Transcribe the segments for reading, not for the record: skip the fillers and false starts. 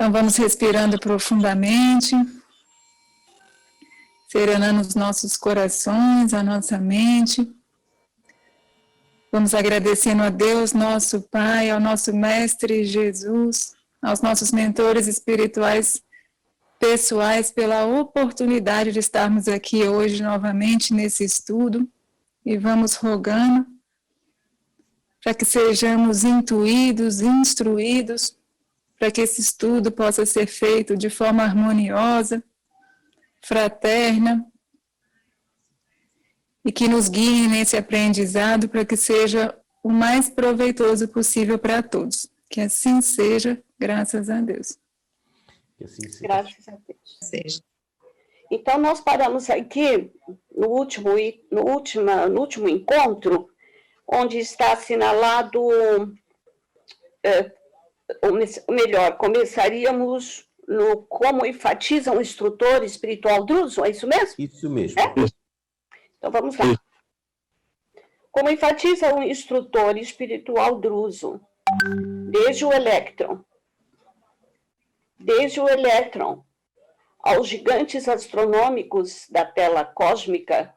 Então vamos respirando profundamente, serenando os nossos corações, a nossa mente. Vamos agradecendo a Deus, nosso Pai, ao nosso Mestre Jesus, aos nossos mentores espirituais pessoais pela oportunidade de estarmos aqui hoje novamente nesse estudo, e vamos rogando para que sejamos intuídos, instruídos, para que esse estudo possa ser feito de forma harmoniosa, fraterna, e que nos guie nesse aprendizado para que seja o mais proveitoso possível para todos. Que assim seja, graças a Deus. Que assim seja. Graças a Deus. Seja. Então, nós paramos aqui no último encontro, onde está assinalado, ou melhor, começaríamos no como enfatiza um instrutor espiritual druso, é isso mesmo? Isso mesmo. É? Então, vamos lá. Como enfatiza um instrutor espiritual druso, desde o elétron aos gigantes astronômicos da tela cósmica,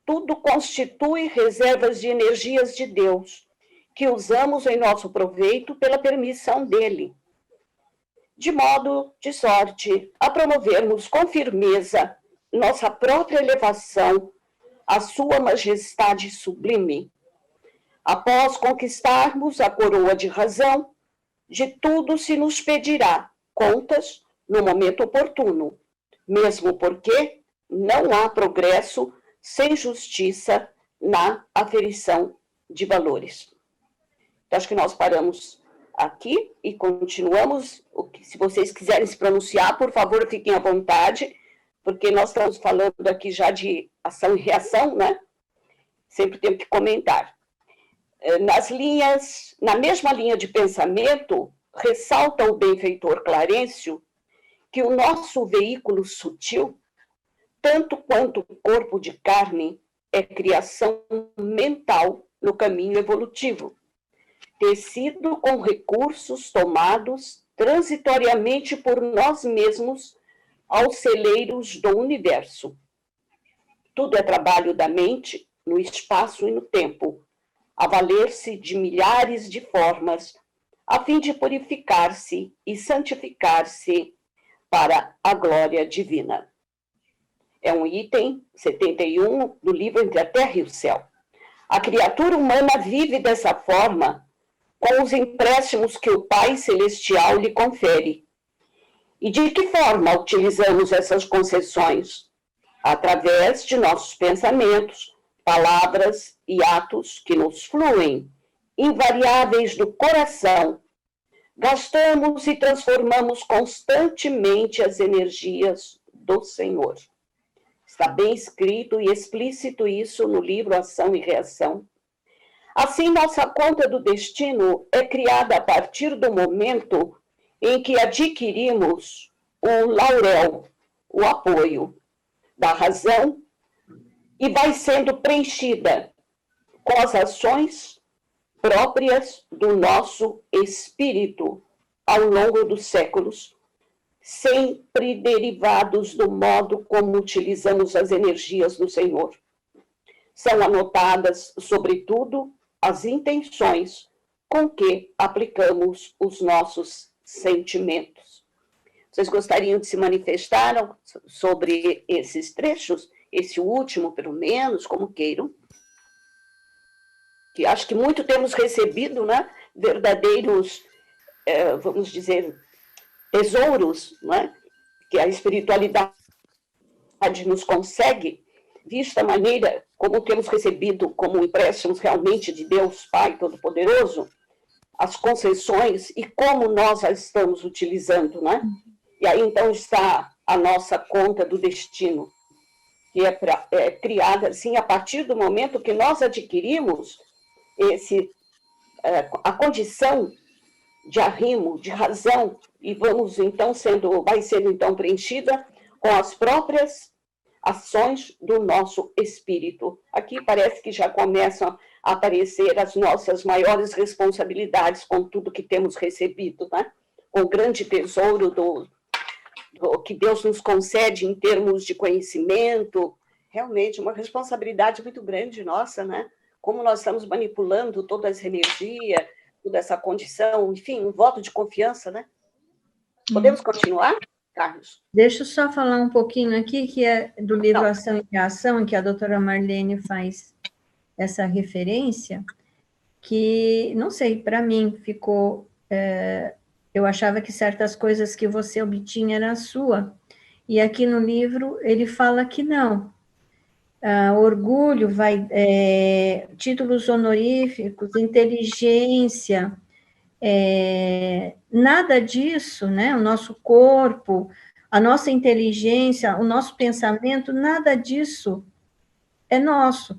tudo constitui reservas de energias de Deus, que usamos em nosso proveito pela permissão dele, de modo, de sorte, a promovermos com firmeza nossa própria elevação à sua majestade sublime. Após conquistarmos a coroa de razão, de tudo se nos pedirá contas no momento oportuno, mesmo porque não há progresso sem justiça na aferição de valores. Então, acho que nós paramos aqui e continuamos. Se vocês quiserem se pronunciar, por favor, fiquem à vontade, porque nós estamos falando aqui já de ação e reação, né? Sempre temos que comentar. Na mesma linha de pensamento, ressalta o benfeitor Clarencio que o nosso veículo sutil, tanto quanto o corpo de carne, é criação mental no caminho evolutivo, tecido com recursos tomados transitoriamente por nós mesmos aos celeiros do universo. Tudo é trabalho da mente no espaço e no tempo, a valer-se de milhares de formas, a fim de purificar-se e santificar-se para a glória divina. É um item 71 do livro Entre a Terra e o Céu. A criatura humana vive dessa forma com os empréstimos que o Pai Celestial lhe confere. E de que forma utilizamos essas concessões? Através de nossos pensamentos, palavras e atos que nos fluem, invariáveis do coração. Gastamos e transformamos constantemente as energias do Senhor. Está bem escrito e explícito isso no livro Ação e Reação. Assim, nossa conta do destino é criada a partir do momento em que adquirimos o laurel, o apoio da razão, e vai sendo preenchida com as ações próprias do nosso espírito ao longo dos séculos, sempre derivados do modo como utilizamos as energias do Senhor. São anotadas, sobretudo, as intenções com que aplicamos os nossos sentimentos. Vocês gostariam de se manifestar sobre esses trechos? Esse último, pelo menos, como queiram. Que acho que muito temos recebido, né? Verdadeiros, vamos dizer, tesouros, né? Que a espiritualidade nos consegue, vista a maneira como temos recebido como empréstimos realmente de Deus Pai Todo-Poderoso, as concessões e como nós as estamos utilizando, né? E aí, então, está a nossa conta do destino, que é criada, assim, a partir do momento que nós adquirimos a condição de arrimo, de razão, e vai sendo, então, preenchida com as próprias ações do nosso espírito. Aqui parece que já começam a aparecer as nossas maiores responsabilidades com tudo que temos recebido, né? o grande tesouro do que Deus nos concede em termos de conhecimento. Realmente, uma responsabilidade muito grande nossa, né? Como nós estamos manipulando toda essa energia, toda essa condição, enfim, um voto de confiança, né? Podemos continuar, Carlos? Deixa eu só falar um pouquinho aqui, que é do livro Ação e Reação, em que a doutora Marlene faz essa referência, que, não sei, para mim ficou... eu achava que certas coisas que você obtinha era sua, e aqui no livro ele fala que não. Orgulho, títulos honoríficos, inteligência, nada disso, né? O nosso corpo, a nossa inteligência, o nosso pensamento, nada disso é nosso.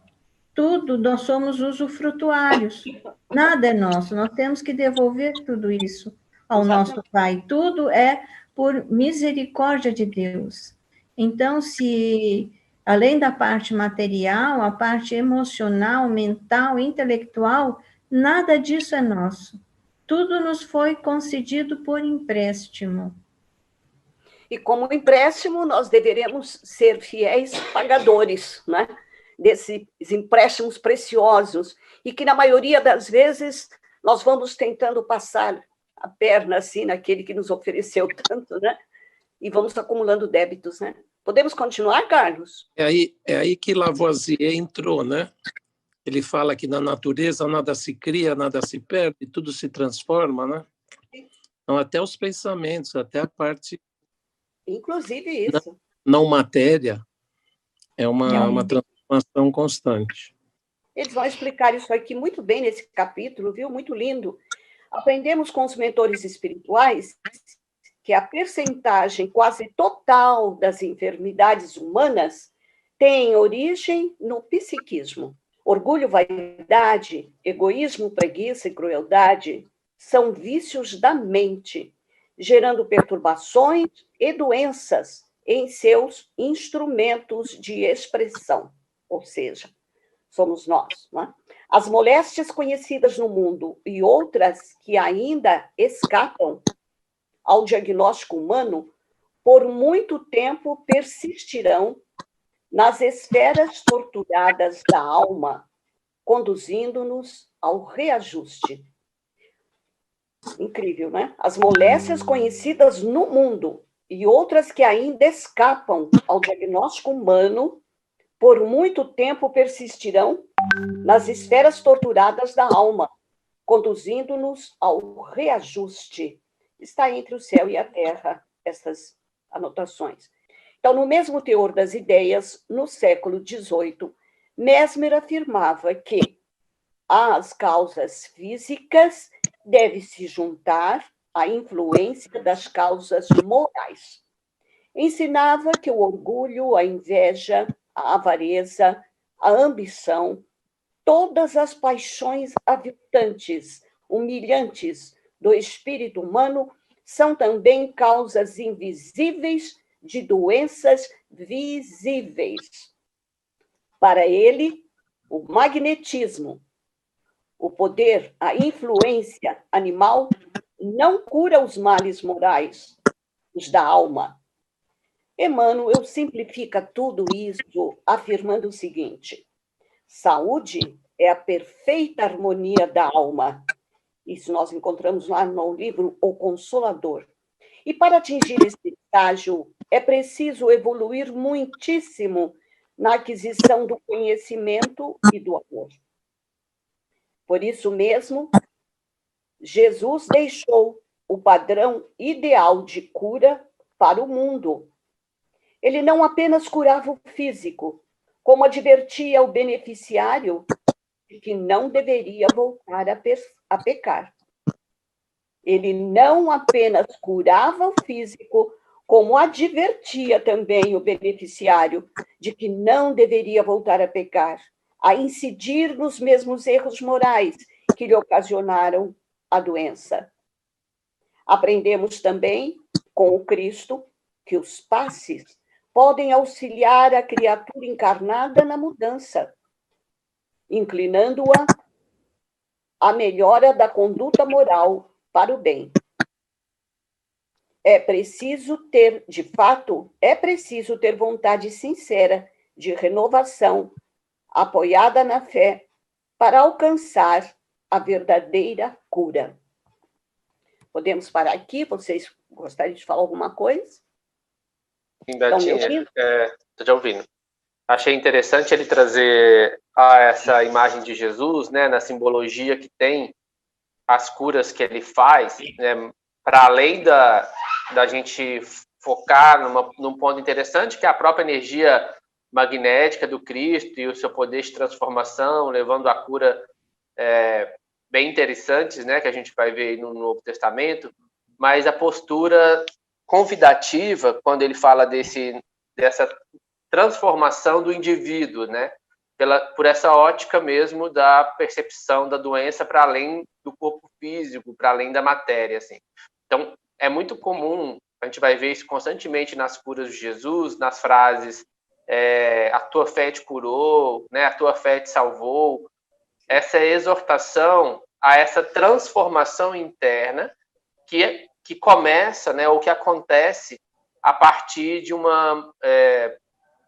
Tudo, nós somos usufrutuários. Nada é nosso, nós temos que devolver tudo isso ao nosso Pai. Tudo é por misericórdia de Deus. Então, se além da parte material, a parte emocional, mental, intelectual, nada disso é nosso. Tudo nos foi concedido por empréstimo. E como empréstimo, nós deveremos ser fiéis pagadores, né? Desses empréstimos preciosos, e que, na maioria das vezes, nós vamos tentando passar a perna assim naquele que nos ofereceu tanto, né? E vamos acumulando débitos, né? Podemos continuar, Carlos? É aí que Lavoisier entrou, né? Ele fala que na natureza nada se cria, nada se perde, tudo se transforma, né? Então, até os pensamentos, até a parte... Inclusive isso. Não matéria, é uma transformação constante. Eles vão explicar isso aqui muito bem nesse capítulo, viu? Muito lindo. Aprendemos com os mentores espirituais que a percentagem quase total das enfermidades humanas tem origem no psiquismo. Orgulho, vaidade, egoísmo, preguiça e crueldade são vícios da mente, gerando perturbações e doenças em seus instrumentos de expressão, ou seja, somos nós, não é? As moléstias conhecidas no mundo e outras que ainda escapam ao diagnóstico humano, por muito tempo persistirão nas esferas torturadas da alma, conduzindo-nos ao reajuste. Incrível, né? As moléstias conhecidas no mundo e outras que ainda escapam ao diagnóstico humano, por muito tempo persistirão nas esferas torturadas da alma, conduzindo-nos ao reajuste. Está entre o céu e a terra, essas anotações. Então, no mesmo teor das ideias, no século XVIII, Mesmer afirmava que as causas físicas devem se juntar à influência das causas morais. Ensinava que o orgulho, a inveja, a avareza, a ambição, todas as paixões aviltantes, humilhantes do espírito humano são também causas invisíveis de doenças visíveis. Para ele, o magnetismo, o poder, a influência animal não cura os males morais, os da alma. Emmanuel simplifica tudo isso afirmando o seguinte: saúde é a perfeita harmonia da alma. Isso nós encontramos lá no livro O Consolador. E para atingir esse estágio, é preciso evoluir muitíssimo na aquisição do conhecimento e do amor. Por isso mesmo, Jesus deixou o padrão ideal de cura para o mundo. Ele não apenas curava o físico, como advertia o beneficiário de que não deveria voltar a pecar. Ele não apenas curava o físico, como advertia também o beneficiário de que não deveria voltar a pecar, a incidir nos mesmos erros morais que lhe ocasionaram a doença. Aprendemos também com o Cristo que os passes podem auxiliar a criatura encarnada na mudança, inclinando-a à melhora da conduta moral para o bem. é preciso ter, de fato, é preciso ter vontade sincera de renovação, apoiada na fé, para alcançar a verdadeira cura. Podemos parar aqui? Vocês gostariam de falar alguma coisa? Sim, Betinha, estou te ouvindo. Achei interessante ele trazer essa imagem de Jesus, né, na simbologia que tem, as curas que ele faz, né, para além da gente focar num ponto interessante, que é a própria energia magnética do Cristo e o seu poder de transformação, levando a cura bem interessantes, né, que a gente vai ver no Novo Testamento, mas a postura convidativa, quando ele fala dessa transformação do indivíduo, né, por essa ótica mesmo da percepção da doença para além do corpo físico, para além da matéria, assim. Então, é muito comum, a gente vai ver isso constantemente nas curas de Jesus, nas frases a tua fé te curou, né, a tua fé te salvou, essa exortação a essa transformação interna que começa, né, ou que acontece a partir de uma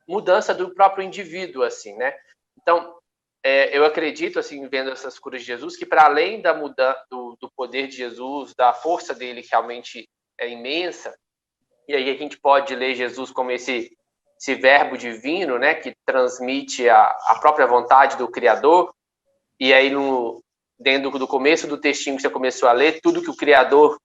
mudança do próprio indivíduo, assim, né? Então, eu acredito, assim, vendo essas curas de Jesus, que para além da do poder de Jesus, da força dele que realmente é imensa, e aí a gente pode ler Jesus como esse verbo divino, né, que transmite a própria vontade do Criador, e aí dentro do começo do textinho que você começou a ler, tudo que o Criador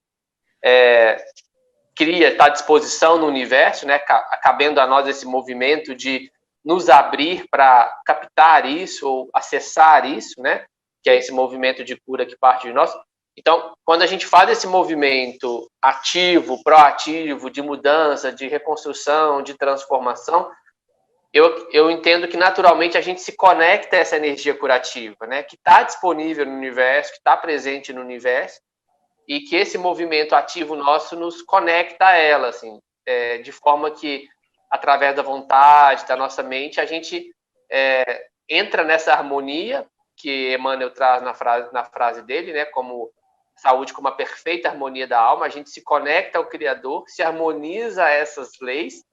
cria está à disposição no universo, né, cabendo a nós esse movimento de nos abrir para captar isso ou acessar isso, né, que é esse movimento de cura que parte de nós. Então, quando a gente faz esse movimento ativo, proativo, de mudança, de reconstrução, de transformação, eu entendo que naturalmente a gente se conecta a essa energia curativa, né, que está disponível no universo, que está presente no universo, e que esse movimento ativo nosso nos conecta a ela, assim, de forma que, através da vontade, da nossa mente, a gente entra nessa harmonia que Emmanuel traz na frase dele, né, como saúde como a perfeita harmonia da alma, a gente se conecta ao Criador, se harmoniza a essas leis,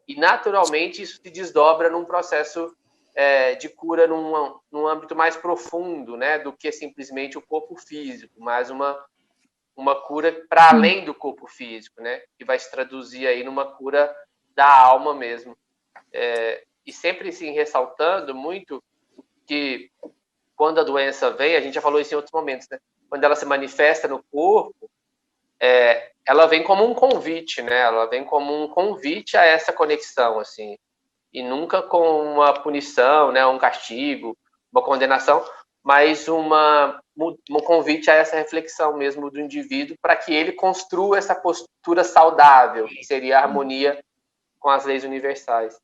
e naturalmente isso se desdobra num processo de cura num âmbito mais profundo, né, do que simplesmente o corpo físico, mas uma cura para além do corpo físico, né, que vai se traduzir aí numa cura da alma mesmo. E sempre assim, ressaltando muito que quando a doença vem, a gente já falou isso em outros momentos, né, quando ela se manifesta no corpo, ela vem como um convite, né, ela vem como um convite a essa conexão, assim, e nunca com uma punição, né, um castigo, uma condenação, mas um convite a essa reflexão mesmo do indivíduo para que ele construa essa postura saudável, que seria a harmonia com as leis universais.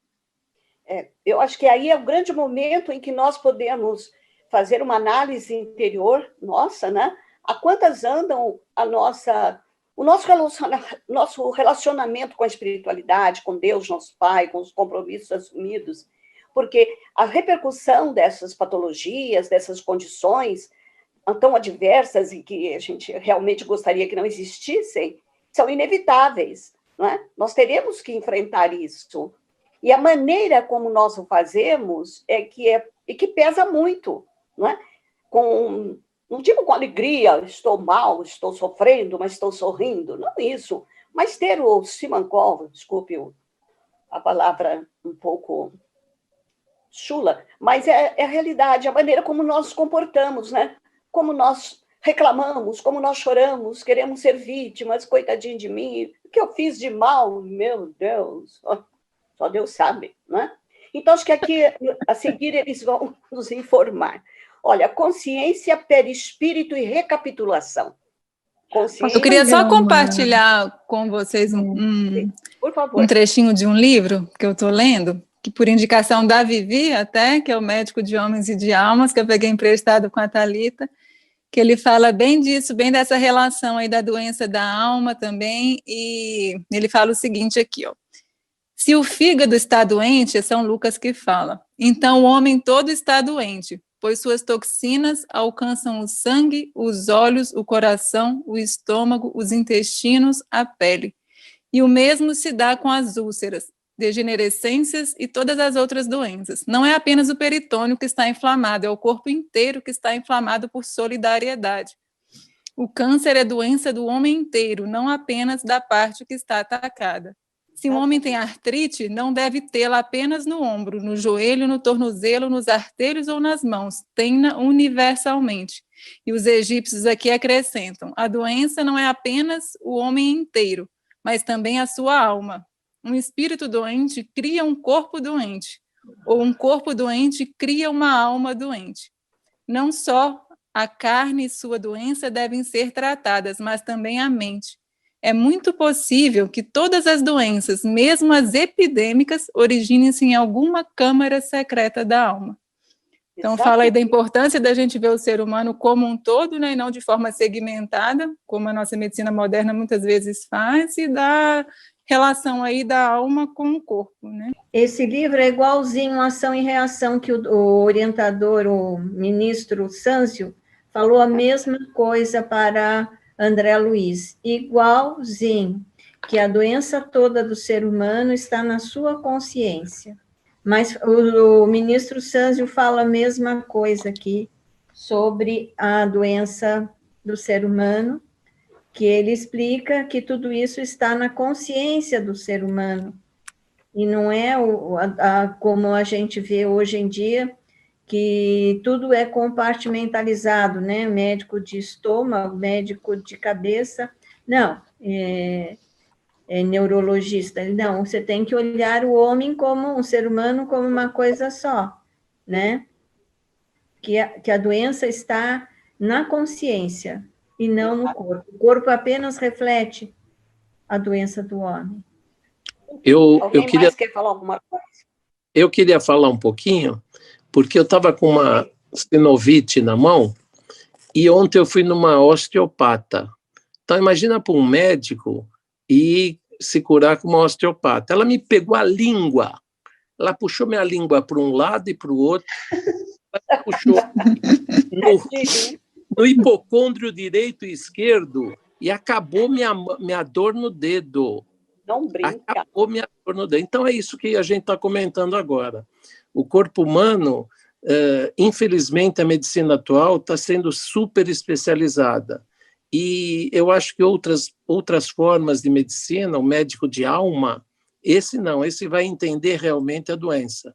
Eu acho que aí é o grande momento em que nós podemos fazer uma análise interior nossa, né? A quantas andam o nosso relacionamento com a espiritualidade, com Deus, nosso Pai, com os compromissos assumidos, porque a repercussão dessas patologias, dessas condições tão adversas e que a gente realmente gostaria que não existissem, são inevitáveis, não é? Nós teremos que enfrentar isso. E a maneira como nós o fazemos é que pesa muito, não é? Não digo com alegria, estou mal, estou sofrendo, mas estou sorrindo, não isso, mas ter o Simancol, desculpe a palavra um pouco chula, mas é a realidade, a maneira como nós nos comportamos, né? Como nós reclamamos, como nós choramos, queremos ser vítimas, coitadinho de mim, o que eu fiz de mal, meu Deus, só Deus sabe, não é? Então, acho que aqui, a seguir, eles vão nos informar. Olha, consciência, perispírito e recapitulação. Eu queria só compartilhar com vocês por favor, um trechinho de um livro que eu estou lendo, que por indicação da Vivi até, que é o médico de homens e de almas, que eu peguei emprestado com a Thalita, que ele fala bem disso, bem dessa relação aí da doença da alma também, e ele fala o seguinte aqui, ó. Se o fígado está doente, é São Lucas que fala, então o homem todo está doente, pois suas toxinas alcançam o sangue, os olhos, o coração, o estômago, os intestinos, a pele. E o mesmo se dá com as úlceras, degenerescências e todas as outras doenças. Não é apenas o peritônio que está inflamado, é o corpo inteiro que está inflamado por solidariedade. O câncer é doença do homem inteiro, não apenas da parte que está atacada. Se um homem tem artrite, não deve tê-la apenas no ombro, no joelho, no tornozelo, nos artelhos ou nas mãos. Tem-na universalmente. E os egípcios aqui acrescentam: a doença não é apenas o homem inteiro, mas também a sua alma. Um espírito doente cria um corpo doente, ou um corpo doente cria uma alma doente. Não só a carne e sua doença devem ser tratadas, mas também a mente. É muito possível que todas as doenças, mesmo as epidêmicas, originem-se em alguma câmara secreta da alma. Então, fala aí da importância da gente ver o ser humano como um todo, né, e não de forma segmentada, como a nossa medicina moderna muitas vezes faz, e da relação aí da alma com o corpo, né? Esse livro é igualzinho a Ação e Reação, que o orientador, o ministro Sâncio, falou a mesma coisa para André Luiz, igualzinho, que a doença toda do ser humano está na sua consciência. Mas o ministro Sâncio fala a mesma coisa aqui sobre a doença do ser humano, que ele explica que tudo isso está na consciência do ser humano, e não é como a gente vê hoje em dia, que tudo é compartimentalizado, né? Médico de estômago, médico de cabeça, não, é neurologista, não, você tem que olhar o homem como um ser humano, como uma coisa só, né? Que a doença está na consciência e não no corpo. O corpo apenas reflete a doença do homem. Alguém mais quer falar alguma coisa? Eu queria falar um pouquinho, porque eu estava com uma sinovite na mão e ontem eu fui numa osteopata. Então, imagina para um médico ir se curar com uma osteopata. Ela me pegou a língua, ela puxou minha língua para um lado e para o outro, ela puxou no hipocôndrio direito e esquerdo e acabou minha dor no dedo. Não brinca. Acabou minha dor no dedo. Então, é isso que a gente está comentando agora. O corpo humano, infelizmente, a medicina atual está sendo super especializada. E eu acho que outras formas de medicina, o médico de alma, esse não, esse vai entender realmente a doença.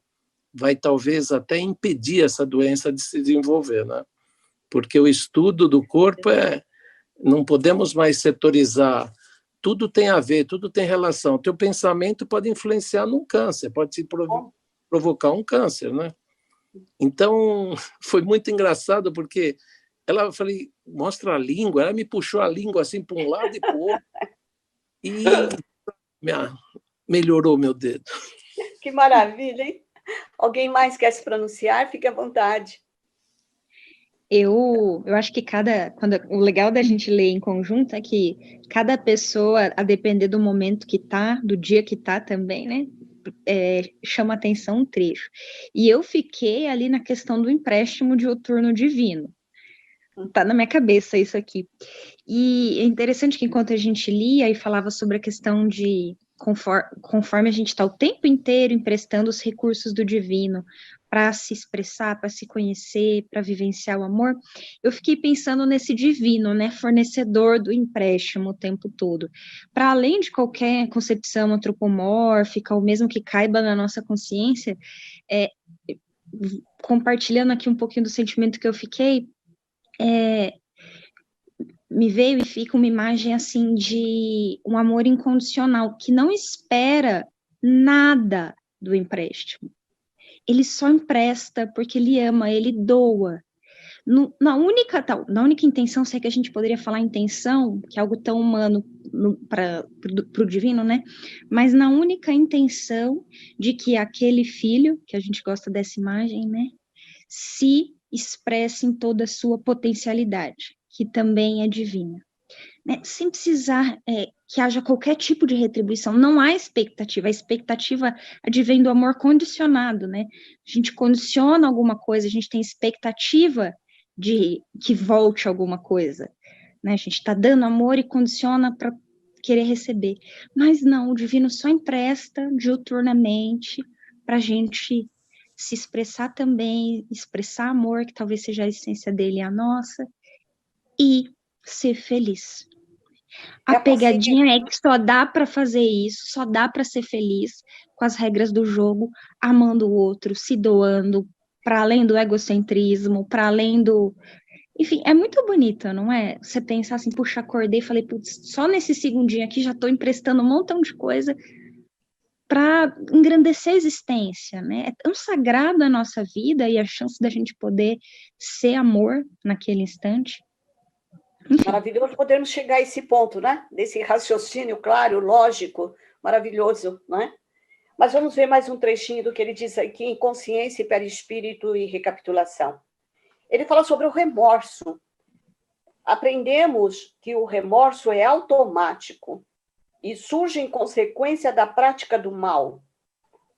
Vai talvez até impedir essa doença de se desenvolver, né? Porque o estudo do corpo não podemos mais setorizar. Tudo tem a ver, tudo tem relação. Teu pensamento pode influenciar num câncer, pode te provocar um câncer, né? Então, foi muito engraçado, porque eu falei, mostra a língua, ela me puxou a língua assim para um lado e para o outro, e melhorou meu dedo. Que maravilha, hein? Alguém mais quer se pronunciar? Fique à vontade. Eu acho que o legal da gente ler em conjunto é que cada pessoa, a depender do momento que tá, do dia que tá também, né, chama atenção um trecho. E eu fiquei ali na questão do empréstimo diuturno divino. Tá na minha cabeça isso aqui. E é interessante que enquanto a gente lia e falava sobre a questão de conforme a gente está o tempo inteiro emprestando os recursos do divino para se expressar, para se conhecer, para vivenciar o amor, eu fiquei pensando nesse divino, né, fornecedor do empréstimo o tempo todo. Para além de qualquer concepção antropomórfica, ou mesmo que caiba na nossa consciência, compartilhando aqui um pouquinho do sentimento que eu fiquei, me veio e fica uma imagem assim de um amor incondicional, que não espera nada do empréstimo. Ele só empresta porque ele ama, ele doa. Na única intenção, se é que a gente poderia falar intenção, que é algo tão humano para o divino, né? Mas na única intenção de que aquele filho, que a gente gosta dessa imagem, né? Se expresse em toda a sua potencialidade, que também é divina. Né? Sem precisar que haja qualquer tipo de retribuição, não há expectativa, a expectativa advém do amor condicionado, né? A gente condiciona alguma coisa, a gente tem expectativa de que volte alguma coisa, né? A gente está dando amor e condiciona para querer receber. Mas não, o divino só empresta diuturnamente para a gente se expressar também, expressar amor, que talvez seja a essência dele e a nossa, e ser feliz. A pegadinha é que só dá para fazer isso, só dá para ser feliz com as regras do jogo, amando o outro, se doando, para além do egocentrismo, para além do... Enfim, é muito bonito, não é? Você pensar assim, puxa, acordei e falei, putz, só nesse segundinho aqui já estou emprestando um montão de coisa para engrandecer a existência, né? É tão sagrado a nossa vida e a chance da gente poder ser amor naquele instante. Enfim. Maravilhoso podermos chegar a esse ponto, né? Desse raciocínio claro, lógico, maravilhoso, né? Mas vamos ver mais um trechinho do que ele diz aqui em Consciência, Perispírito e Recapitulação. Ele fala sobre o remorso. Aprendemos que o remorso é automático e surge em consequência da prática do mal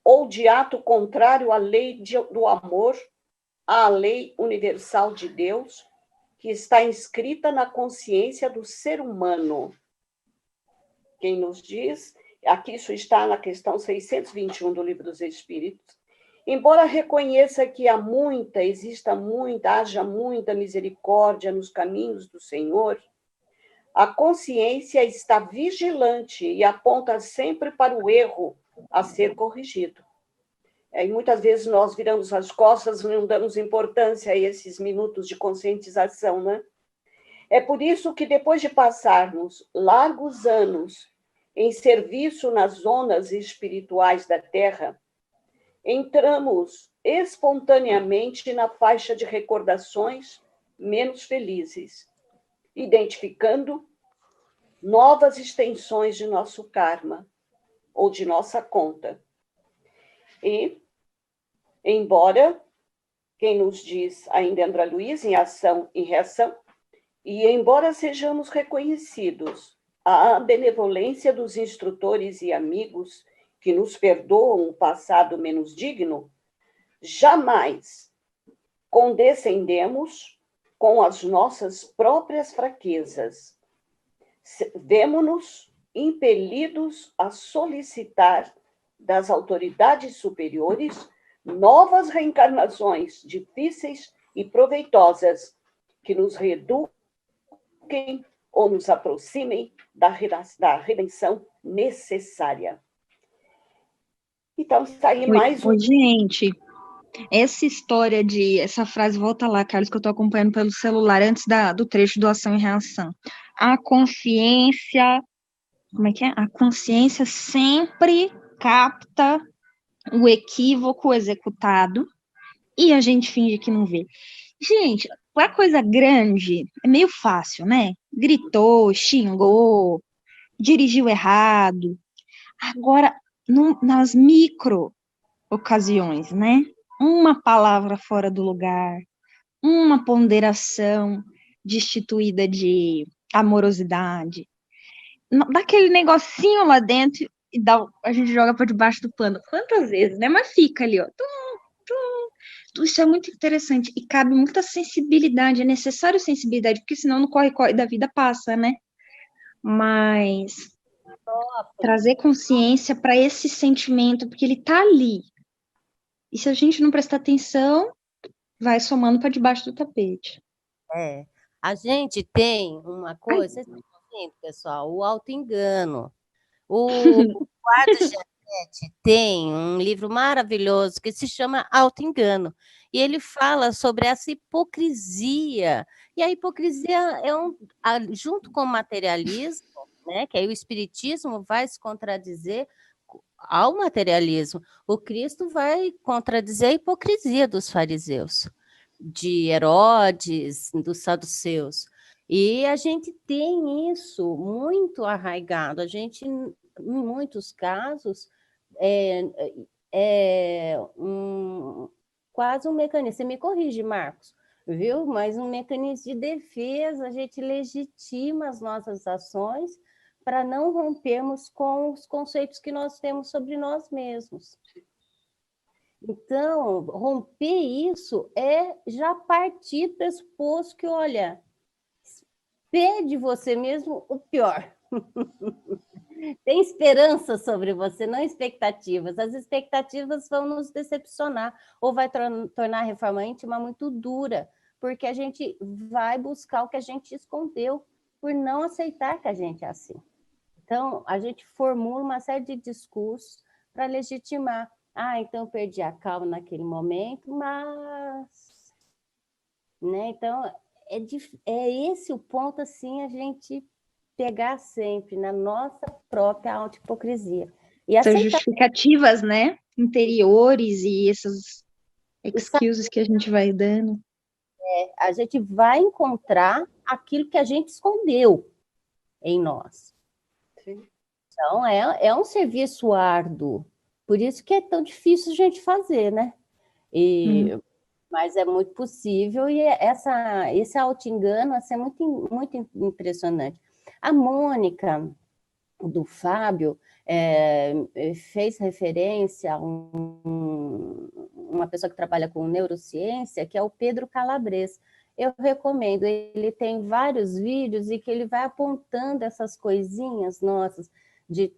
ou de ato contrário à lei do amor, à lei universal de Deus, que está inscrita na consciência do ser humano. Quem nos diz, aqui isso está na questão 621 do Livro dos Espíritos, embora reconheça que haja muita misericórdia nos caminhos do Senhor, a consciência está vigilante e aponta sempre para o erro a ser corrigido. E muitas vezes nós viramos as costas e não damos importância a esses minutos de conscientização, né? É por isso que depois de passarmos largos anos em serviço nas zonas espirituais da Terra, entramos espontaneamente na faixa de recordações menos felizes, identificando novas extensões de nosso karma ou de nossa conta. E, embora, quem nos diz ainda André Luiz, em Ação e Reação, e embora sejamos reconhecidos a benevolência dos instrutores e amigos que nos perdoam o passado menos digno, jamais condescendemos com as nossas próprias fraquezas. Vemo-nos impelidos a solicitar das autoridades superiores novas reencarnações difíceis e proveitosas que nos reeduquem ou nos aproximem da redenção necessária. Então, está aí mais um... Gente, essa frase, volta lá, Carlos, que eu estou acompanhando pelo celular, antes do trecho do Ação e Reação. A consciência, como é que é? A consciência sempre capta o equívoco executado e a gente finge que não vê. Gente, a coisa grande é meio fácil, né? Gritou, xingou, dirigiu errado. Agora, nas micro ocasiões, né? Uma palavra fora do lugar, uma ponderação destituída de amorosidade, dá aquele negocinho lá dentro e a gente joga para debaixo do pano. Quantas vezes, né? Mas fica ali, ó. Isso é muito interessante e cabe muita sensibilidade, é necessário sensibilidade, porque senão no corre-corre da vida passa, né? Mas trazer consciência para esse sentimento, porque ele tá ali. E se a gente não prestar atenção, vai somando para debaixo do tapete. A gente tem uma coisa, vocês estão vendo, pessoal, o auto-engano. O Eduardo Giannetti tem um livro maravilhoso que se chama Auto-engano. E ele fala sobre essa hipocrisia. E a hipocrisia junto com o materialismo, né, que aí o espiritismo vai se contradizer ao materialismo. O Cristo vai contradizer a hipocrisia dos fariseus, de Herodes, dos saduceus. E a gente tem isso muito arraigado. A gente, em muitos casos, quase um mecanismo. Você me corrige, Marcos, viu? Mas um mecanismo de defesa, a gente legitima as nossas ações para não rompermos com os conceitos que nós temos sobre nós mesmos. Então, romper isso é já partir do pressuposto que, olha, pede você mesmo o pior, Tem esperança sobre você, não expectativas. As expectativas vão nos decepcionar, ou vai tornar a reforma íntima muito dura, porque a gente vai buscar o que a gente escondeu, por não aceitar que a gente é assim. Então, a gente formula uma série de discursos para legitimar. Então eu perdi a calma naquele momento, mas... Né? Então, é esse o ponto, assim, a gente pegar sempre na nossa própria auto-hipocrisia. E Essas aceitar. justificativas, né? Interiores e essas excuses que a gente vai dando. A gente vai encontrar aquilo que a gente escondeu em nós. Sim. Então, é um serviço árduo. Por isso que é tão difícil a gente fazer, né? Mas é muito possível, e esse auto-engano assim, é muito, muito impressionante. A Mônica, do Fábio, fez referência a uma pessoa que trabalha com neurociência, que é o Pedro Calabres. Eu recomendo, ele tem vários vídeos e que ele vai apontando essas coisinhas nossas de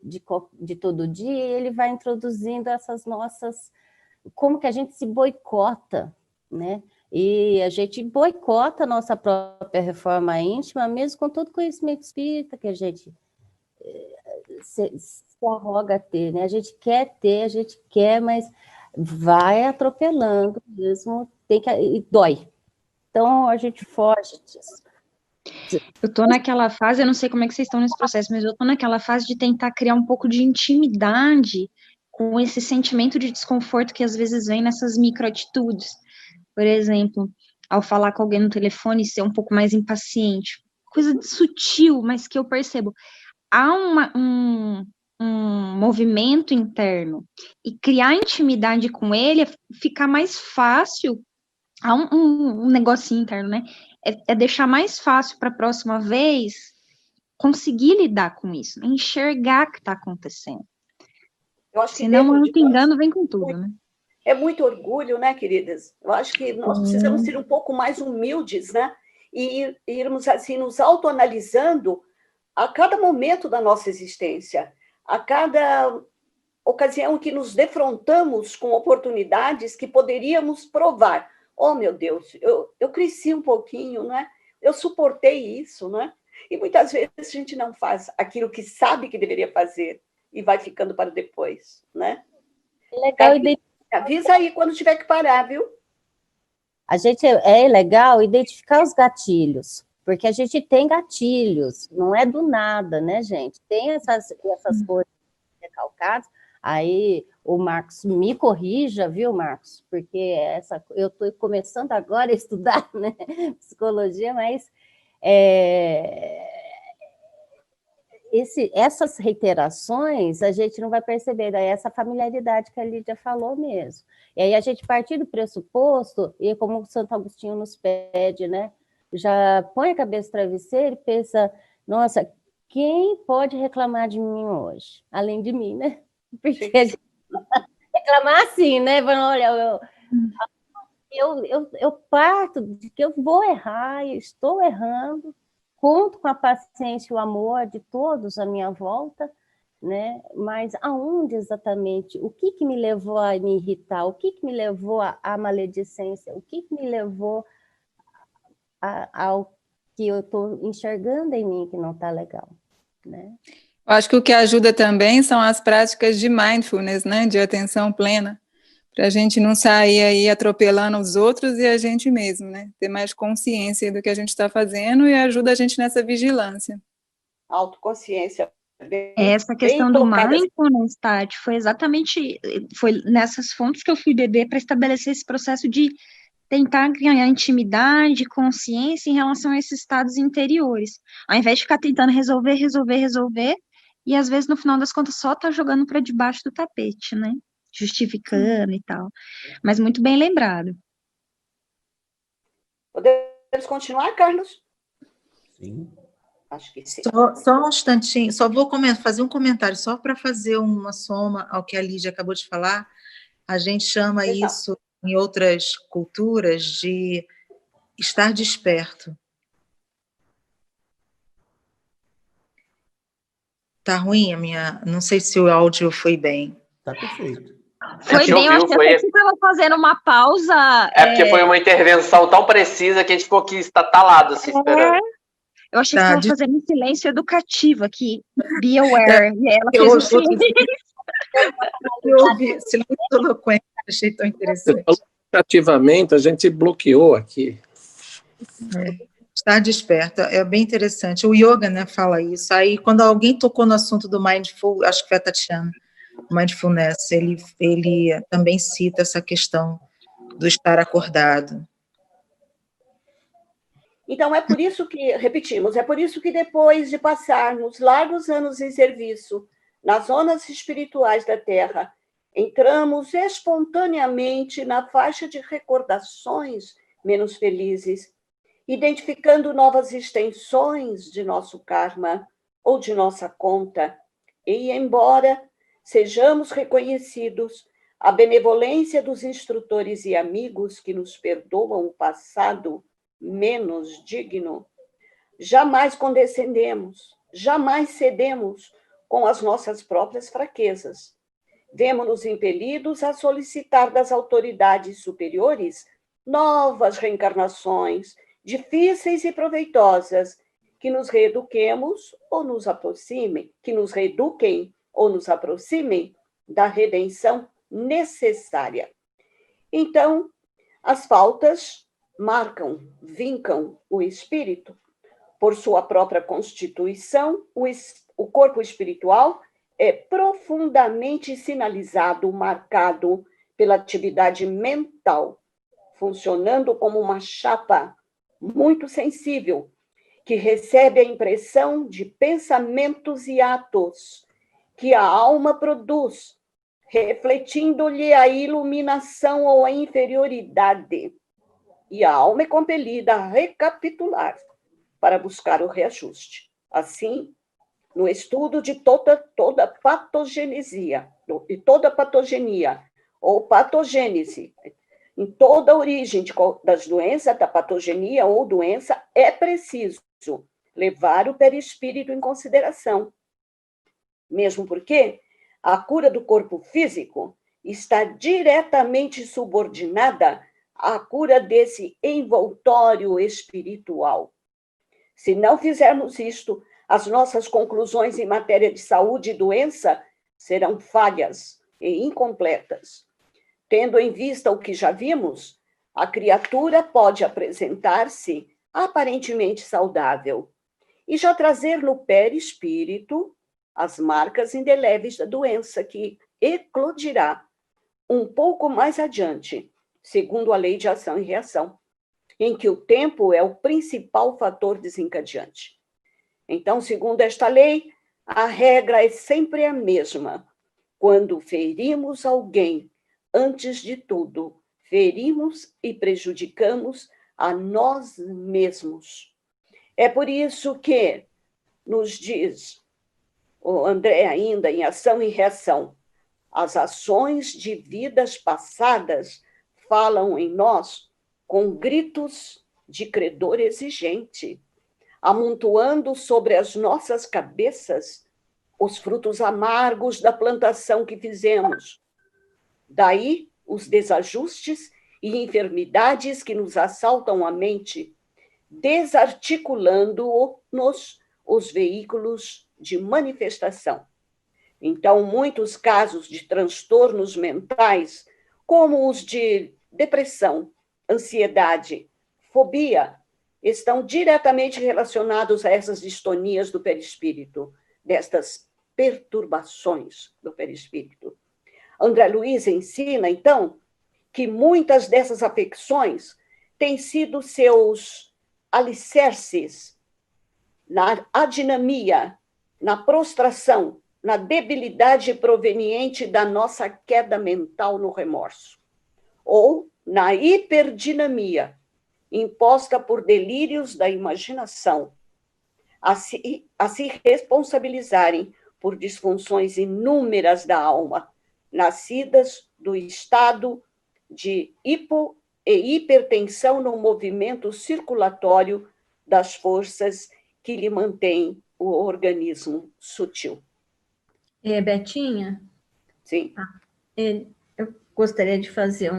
todo dia, e ele vai introduzindo essas nossas... Como que a gente se boicota, né? E a gente boicota a nossa própria reforma íntima, mesmo com todo conhecimento espírita que a gente se arroga a ter, né? A gente quer, mas vai atropelando mesmo, e dói. Então, a gente foge disso. Eu tô naquela fase, eu não sei como é que vocês estão nesse processo, mas eu tô naquela fase de tentar criar um pouco de intimidade com esse sentimento de desconforto que às vezes vem nessas microatitudes. Por exemplo, ao falar com alguém no telefone, ser um pouco mais impaciente. Coisa sutil, mas que eu percebo. Há um movimento interno, e criar intimidade com ele fica mais fácil. Há um negocinho interno, né? É deixar mais fácil para a próxima vez conseguir lidar com isso, enxergar o que está acontecendo. Eu acho que senão, dentro eu de te nós engano, vem com tudo, né? é muito orgulho, né, queridas? Eu acho que nós precisamos ser um pouco mais humildes, né? E irmos, assim, nos autoanalisando a cada momento da nossa existência, a cada ocasião que nos defrontamos com oportunidades que poderíamos provar. Oh, meu Deus, eu cresci um pouquinho, né? Eu suportei isso, né? E muitas vezes a gente não faz aquilo que sabe que deveria fazer e vai ficando para depois, né? Legal, avisa aí quando tiver que parar, viu? É legal identificar os gatilhos, porque a gente tem gatilhos, não é do nada, né, gente? Tem essas coisas recalcadas. Aí o Marcos me corrija, viu, Marcos? Porque eu estou começando agora a estudar, né, psicologia, mas essas reiterações a gente não vai perceber, daí essa familiaridade que a Lídia falou mesmo. E aí a gente partir do pressuposto, e como o Santo Agostinho nos pede, né, já põe a cabeça no travesseiro e pensa, nossa, quem pode reclamar de mim hoje? Além de mim, né? Porque reclamar assim, né? Olha, eu parto de que eu vou errar, e estou errando, conto com a paciência e o amor de todos à minha volta, né? Mas aonde exatamente? O que me levou a me irritar? O que me levou à maledicência? O que me levou ao que eu estou enxergando em mim que não está legal, né? Eu acho que o que ajuda também são as práticas de mindfulness, né? De atenção plena, para a gente não sair aí atropelando os outros e a gente mesmo, né? Ter mais consciência do que a gente está fazendo, e ajuda a gente nessa vigilância. Autoconsciência. Essa questão do mindfulness, Tati, foi nessas fontes que eu fui beber para estabelecer esse processo de tentar ganhar intimidade, consciência em relação a esses estados interiores, ao invés de ficar tentando resolver, e às vezes no final das contas só tá jogando para debaixo do tapete, né? Justificando e tal. Mas muito bem lembrado. Podemos continuar, Carlos? Sim. Acho que sim. Só um instantinho, só vou fazer um comentário, só para fazer uma soma ao que a Lídia acabou de falar. A gente chama isso, em outras culturas, de estar desperto. Tá ruim a minha... Não sei se o áudio foi bem. Tá perfeito. Foi Você bem, eu ouviu, achei que você estava fazendo uma pausa. porque foi uma intervenção tão precisa que a gente ficou aqui estatalado, assim, esperando. Eu achei que Tá, estava fazendo um silêncio educativo aqui. Be aware. E ela Eu fez um ouvi- silêncio. Eu ouvi silêncio eloquente, achei tão Você interessante. falou ativamente, a gente bloqueou aqui. Estar desperto, é bem interessante. O yoga, né, fala isso. Aí, quando alguém tocou no assunto do mindful, acho que foi a Tatiana, mindfulness, ele também cita essa questão do estar acordado. Então, é por isso que, repetimos, é por isso que depois de passarmos largos anos em serviço nas zonas espirituais da Terra, entramos espontaneamente na faixa de recordações menos felizes, identificando novas extensões de nosso karma ou de nossa conta. E, embora sejamos reconhecidos a benevolência dos instrutores e amigos que nos perdoam o passado menos digno, jamais condescendemos, jamais cedemos com as nossas próprias fraquezas. Vemo-nos impelidos a solicitar das autoridades superiores novas reencarnações, difíceis e proveitosas, que nos reeduquemos ou nos aproximem, que nos reeduquem ou nos aproximem da redenção necessária. Então, as faltas marcam, vincam o espírito. Por sua própria constituição, o corpo espiritual é profundamente sinalizado, marcado pela atividade mental, funcionando como uma chapa muito sensível, que recebe a impressão de pensamentos e atos que a alma produz, refletindo-lhe a iluminação ou a inferioridade. E a alma é compelida a recapitular para buscar o reajuste. Assim, no estudo de toda patogenesia, e toda patogenia, ou patogênese, em toda a origem das doenças, da patogenia ou doença, é preciso levar o perispírito em consideração. Mesmo porque a cura do corpo físico está diretamente subordinada à cura desse envoltório espiritual. Se não fizermos isto, as nossas conclusões em matéria de saúde e doença serão falhas e incompletas. Tendo em vista o que já vimos, a criatura pode apresentar-se aparentemente saudável e já trazer no perispírito as marcas indeléveis da doença que eclodirá um pouco mais adiante, segundo a lei de ação e reação, em que o tempo é o principal fator desencadeante. Então, segundo esta lei, a regra é sempre a mesma. Quando ferimos alguém, antes de tudo, ferimos e prejudicamos a nós mesmos. É por isso que nos diz o André ainda em Ação e Reação, as ações de vidas passadas falam em nós com gritos de credor exigente, amontoando sobre as nossas cabeças os frutos amargos da plantação que fizemos. Daí os desajustes e enfermidades que nos assaltam a mente, desarticulando-nos os veículos de manifestação. Então, muitos casos de transtornos mentais, como os de depressão, ansiedade, fobia, estão diretamente relacionados a essas distonias do perispírito, destas perturbações do perispírito. André Luiz ensina, então, que muitas dessas afecções têm sido seus alicerces na adinamia, na prostração, na debilidade proveniente da nossa queda mental no remorso, ou na hiperdinamia, imposta por delírios da imaginação, a se responsabilizarem por disfunções inúmeras da alma, nascidas do estado de hipo e hipertensão no movimento circulatório das forças que lhe mantêm o organismo sutil. Betinha, Sim, eu gostaria de fazer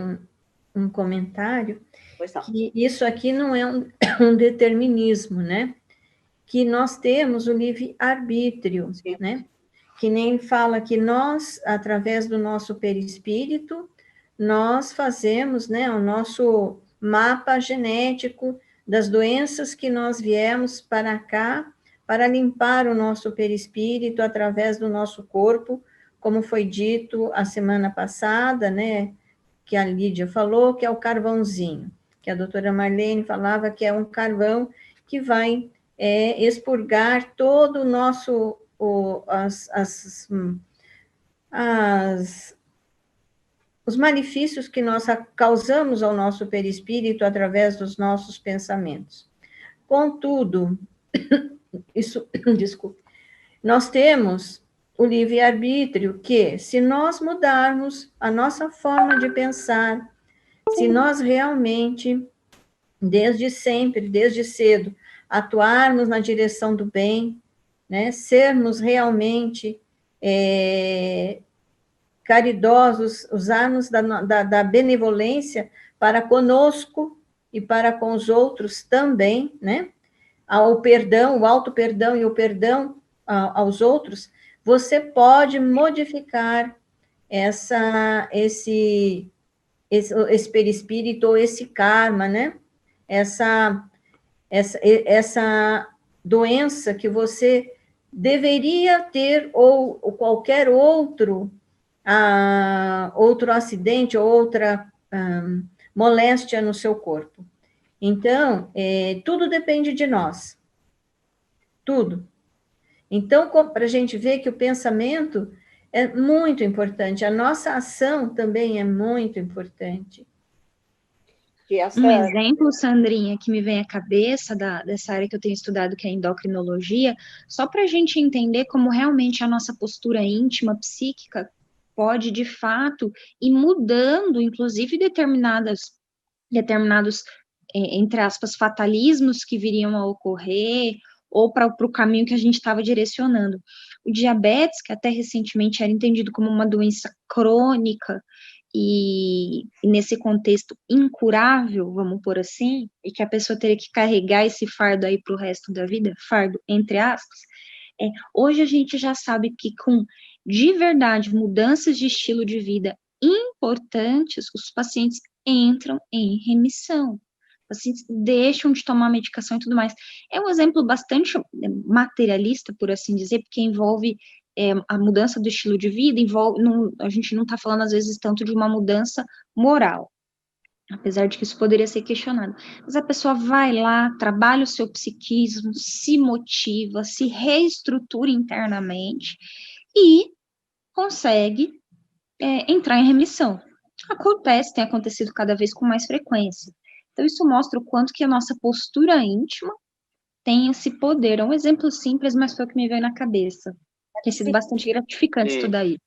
um comentário, pois não. que isso aqui não é um determinismo, né? Que nós temos o livre-arbítrio, Sim. né? Que nem fala que nós, através do nosso perispírito, nós fazemos, né, o nosso mapa genético das doenças que nós viemos para cá, para limpar o nosso perispírito através do nosso corpo, como foi dito a semana passada, né, que a Lídia falou, que é o carvãozinho, que a doutora Marlene falava que é um carvão que vai expurgar todo o nosso, os malefícios que nós causamos ao nosso perispírito através dos nossos pensamentos. Contudo, desculpe, nós temos o livre-arbítrio que, se nós mudarmos a nossa forma de pensar, se nós realmente, desde sempre, desde cedo, atuarmos na direção do bem, né, sermos realmente caridosos, usarmos da benevolência para conosco e para com os outros também, né? Ao perdão, o auto-perdão e o perdão aos outros, você pode modificar esse perispírito ou esse karma, né? Essa doença que você deveria ter, ou qualquer outro acidente, ou outra moléstia no seu corpo. Então, tudo depende de nós. Tudo. Então, para a gente ver que o pensamento é muito importante, a nossa ação também é muito importante. Um exemplo, Sandrinha, que me vem à cabeça dessa área que eu tenho estudado, que é a endocrinologia, só para a gente entender como realmente a nossa postura íntima, psíquica, pode, de fato, ir mudando, inclusive, determinados, entre aspas, fatalismos que viriam a ocorrer, ou para o caminho que a gente estava direcionando. O diabetes, que até recentemente era entendido como uma doença crônica, e nesse contexto incurável, vamos pôr assim, e que a pessoa teria que carregar esse fardo aí para o resto da vida, fardo entre aspas, hoje a gente já sabe que com, de verdade, mudanças de estilo de vida importantes, os pacientes entram em remissão, os pacientes deixam de tomar medicação e tudo mais. É um exemplo bastante materialista, por assim dizer, porque envolve a mudança do estilo de vida, a gente não está falando, às vezes, tanto de uma mudança moral, apesar de que isso poderia ser questionado. Mas a pessoa vai lá, trabalha o seu psiquismo, se motiva, se reestrutura internamente e consegue entrar em remissão. Tem acontecido cada vez com mais frequência. Então, isso mostra o quanto que a nossa postura íntima tem esse poder. É um exemplo simples, mas foi o que me veio na cabeça. Tem sido bastante gratificante estudar isso.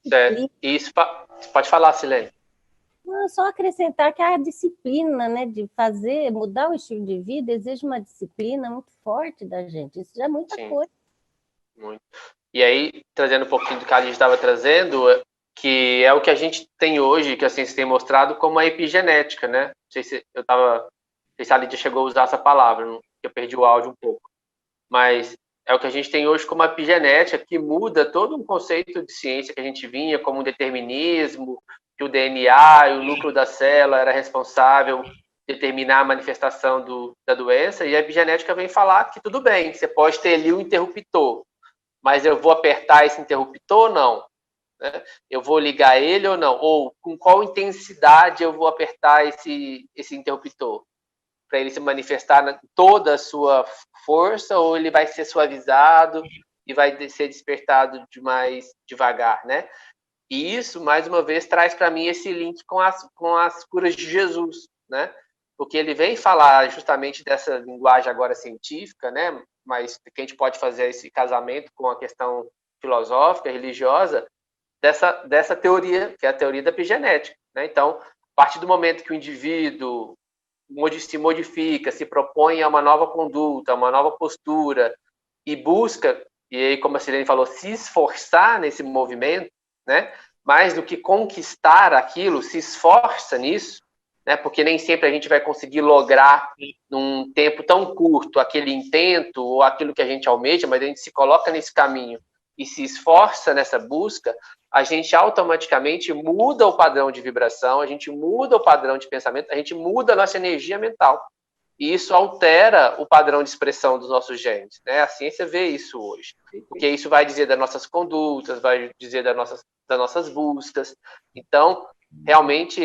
Certo. Isso, pode falar, Silene. Só acrescentar que a disciplina, né, de mudar o estilo de vida, exige uma disciplina muito forte da gente. Isso já é muita coisa. Muito. E aí, trazendo um pouquinho do que a gente estava trazendo, que é o que a gente tem hoje, que a ciência tem mostrado como a epigenética, né? Não sei se a Lídia chegou a usar essa palavra, eu perdi o áudio um pouco. Mas é o que a gente tem hoje como a epigenética, que muda todo um conceito de ciência que a gente vinha, como um determinismo, que o DNA e o núcleo da célula era responsável por determinar a manifestação da doença, e a epigenética vem falar que tudo bem, você pode ter ali um interruptor, mas eu vou apertar esse interruptor ou não? Né? Eu vou ligar ele ou não? Ou com qual intensidade eu vou apertar esse interruptor? Para ele se manifestar toda a sua força, ou ele vai ser suavizado e vai ser despertado de mais devagar, né? E isso, mais uma vez, traz para mim esse link com as curas de Jesus, né? Porque ele vem falar justamente dessa linguagem agora científica, né? Mas que a gente pode fazer esse casamento com a questão filosófica, religiosa, dessa teoria, que é a teoria da epigenética, né? Então, a partir do momento que o indivíduo se modifica, se propõe a uma nova conduta, uma nova postura, e busca e aí, como a Sirene falou, se esforçar nesse movimento, né? Mais do que conquistar aquilo, se esforça nisso, né? Porque nem sempre a gente vai conseguir lograr num tempo tão curto aquele intento ou aquilo que a gente almeja, mas a gente se coloca nesse caminho e se esforça nessa busca, a gente automaticamente muda o padrão de vibração, a gente muda o padrão de pensamento, a gente muda a nossa energia mental. E isso altera o padrão de expressão dos nossos genes, né? A ciência vê isso hoje, porque isso vai dizer das nossas condutas, vai dizer das nossas buscas. Então, realmente,